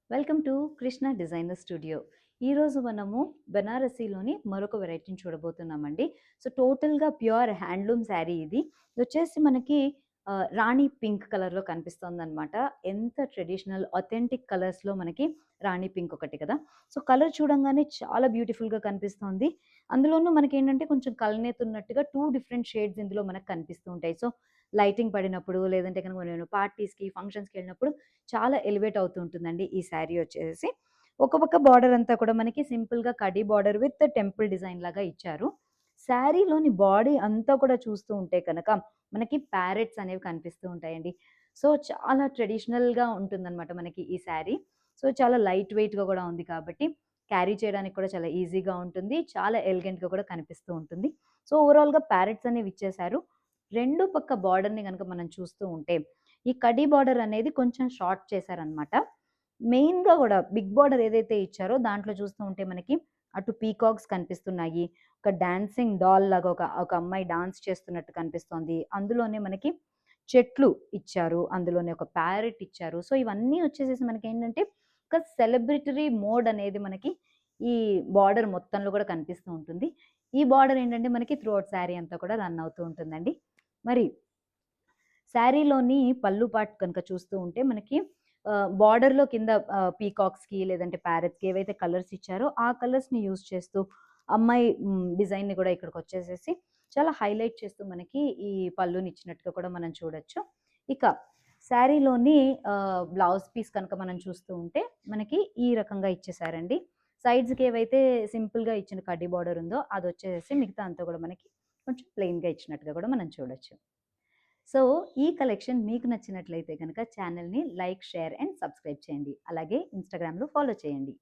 Welcome to Krishna designer studio. ఈరోజు మనము బెనారసీలోని మరొక వెరైటీని చూడబోతున్నామండి. సో టోటల్‌గా ప్యూర్ హ్యాండ్లూమ్ శారీ ఇది. ఇదొచ్చేసి మనకి రాణి పింక్ కలర్‌లో కనిపిస్తోందనమాట. ఎంత ట్రెడిషనల్ అథెంటిక్ కలర్స్‌లో మనకి రాణి పింక్ ఒకటి కదా! సో కలర్ చూడంగానే చాలా బ్యూటిఫుల్‌గా కనిపిస్తోంది. అందులోనూ మనకేంటంటే కొంచెం కలనేతున్నట్టుగా 2 డిఫరెంట్ షేడ్స్ ఇందులో మనకు కనిపిస్తూ ఉంటాయి. సో లైటింగ్ పడినప్పుడు లేదంటే కనుక నేను పార్టీస్‌కి, ఫంక్షన్స్‌కెళ్ళినప్పుడు చాలా ఎలివేట్ అవుతూ ఉంటుందండి ఈ శారీ వచ్చేసి. ఒక పక్క బార్డర్ అంతా కూడా మనకి సింపుల్‌గా khadi border with temple design లాగా ఇచ్చారు. శారీలోని బాడీ అంతా కూడా చూస్తూ ఉంటే కనుక మనకి ప్యారెట్స్ అనేవి కనిపిస్తూ ఉంటాయండి. సో, చాలా ట్రెడిషనల్‌గా ఉంటుందనమాట మనకి ఈ శారీ. సో, చాలా లైట్ వెయిట్‌గా కూడా ఉంది కాబట్టి క్యారీ చేయడానికి కూడా చాలా ఈజీగా ఉంటుంది. చాలా ఎలిగెంట్‌గా కూడా కనిపిస్తూ ఉంటుంది. సో, ఓవరాల్‌గా ప్యారెట్స్ అనేవి ఇచ్చేశారు. 2 పక్క బార్డర్‌ని గనక మనం చూస్తూ ఉంటే ఈ కడీ బార్డర్ అనేది కొంచెం షార్ట్ చేశారనమాట. మెయిన్‌గా గూడా బిగ్ బార్డర్ ఏదైతే ఇచ్చారో దాంట్లో చూస్తూ ఉంటే మనకి అటు పీకాక్స్ కనిపిస్తున్నాయి. ఒక డాన్సింగ్ డాల్ లాగా ఒక అమ్మాయి డాన్స్ చేస్తున్నట్టు కనిపిస్తోంది. అందులోనే మనకి చెట్లు ఇచ్చారు. అందులోనే ఒక ప్యారట్ ఇచ్చారు. సో, ఇవన్నీ వచ్చేసేసి మనకేంటంటే ఒక సెలబ్రిటరీ మోడ్ అనేది మనకి ఈ బార్డర్ మొత్తంలో కూడా కనిపిస్తూ ఉంటుంది. ఈ బార్డర్ ఏంటంటే మనకి త్రూ ఔట్ శారీ అంతా కూడా రన్ అవుతూ ఉంటుందండి. మరి శారీలోని పళ్ళు పార్ట్ కనుక చూస్తూ ఉంటే మనకి బార్డర్‌లో కింద పీకాక్స్‌కి లేదంటే ప్యారట్స్‌కి ఏవైతే కలర్స్ ఇచ్చారో ఆ కలర్స్‌ని యూజ్ చేస్తూ అమ్మాయి డిజైన్‌ని కూడా ఇక్కడికొచ్చేసేసి చాలా హైలైట్ చేస్తూ మనకి ఈ పళ్ళుని ఇచ్చినట్టుగా కూడా మనం చూడొచ్చు. ఇక శారీలోని బ్లౌజ్ పీస్ కనుక మనం చూస్తూ ఉంటే మనకి ఈ రకంగా ఇచ్చేసారండి. సైడ్స్‌కి ఏవైతే సింపుల్‌గా ఇచ్చిన కడ్డీ బార్డర్ ఉందో అదొచ్చేసేసి మిగతా అంతా కూడా మనకి కొంచెం ప్లెయిన్‌గా ఇచ్చినట్టుగా కూడా మనం చూడొచ్చు. సో, ఈ కలెక్షన్ మీకు నచ్చినట్లయితే గనక ఛానెల్‌ని లైక్, షేర్ అండ్ సబ్స్క్రైబ్ చేయండి. అలాగే ఇన్‌స్టాగ్రామ్‌లో ఫాలో చేయండి.